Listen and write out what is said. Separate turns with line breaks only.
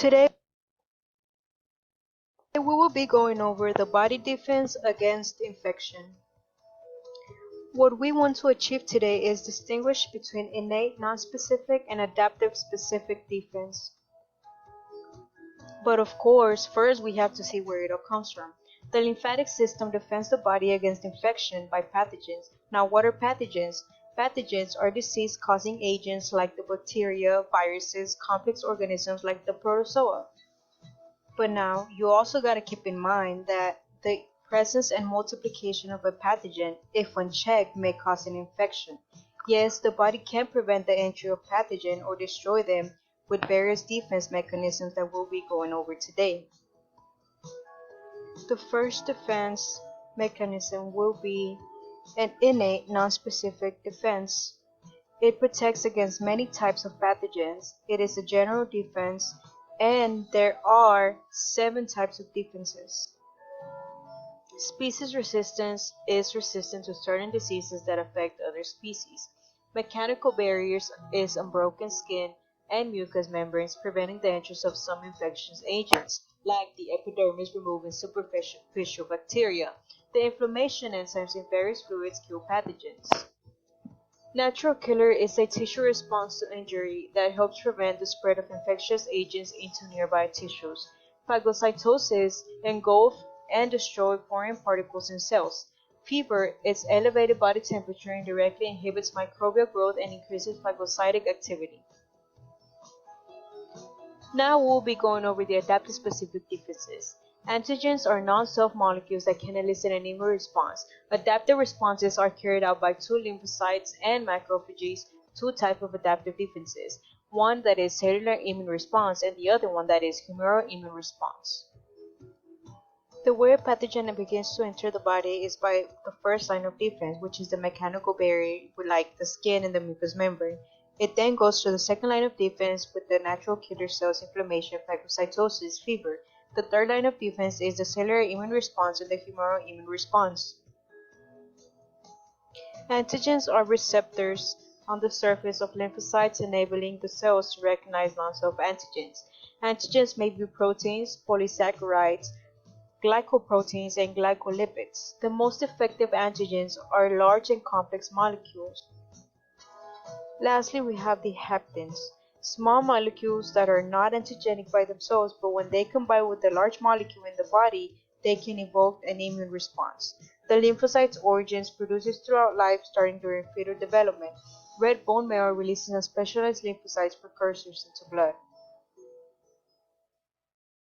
Today we will be going over the body defense against infection. What we want to achieve today is distinguish between innate nonspecific and adaptive specific defense. But of course, first we have to see where it all comes from. The lymphatic system defends the body against infection by pathogens. Now, what are pathogens? Pathogens are disease-causing agents like the bacteria, viruses, complex organisms like the protozoa. But now, you also got to keep in mind that the presence and multiplication of a pathogen, if unchecked, may cause an infection. Yes, the body can prevent the entry of pathogen or destroy them with various defense mechanisms that we'll be going over today. The first defense mechanism will be an innate nonspecific defense. It protects against many types of pathogens. It is a general defense, and there are 7 types of defenses. Species resistance is resistant to certain diseases that affect other species. Mechanical barriers is unbroken skin and mucous membranes preventing the entrance of some infectious agents, like the epidermis removing superficial bacteria. The inflammation enzymes in various fluids kill pathogens. Natural killer is a tissue response to injury that helps prevent the spread of infectious agents into nearby tissues. Phagocytosis engulfs and destroys foreign particles in cells. Fever is elevated body temperature and directly inhibits microbial growth and increases phagocytic activity. Now we'll be going over the adaptive specific defenses. Antigens are non-self molecules that can elicit an immune response. Adaptive responses are carried out by 2 lymphocytes and macrophages, 2 types of adaptive defenses. One that is cellular immune response and the other one that is humoral immune response. The way a pathogen begins to enter the body is by the first line of defense, which is the mechanical barrier, like the skin and the mucous membrane. It then goes to the second line of defense with the natural killer cells, inflammation, phagocytosis, fever. The third line of defense is the cellular immune response and the humoral immune response. Antigens are receptors on the surface of lymphocytes enabling the cells to recognize non-self antigens. Antigens may be proteins, polysaccharides, glycoproteins, and glycolipids. The most effective antigens are large and complex molecules. Lastly, we have the haptens, small molecules that are not antigenic by themselves, but when they combine with a large molecule in the body, they can evoke an immune response. The lymphocyte's origins produces throughout life, starting during fetal development. Red bone marrow releases specialized lymphocytes precursors into blood.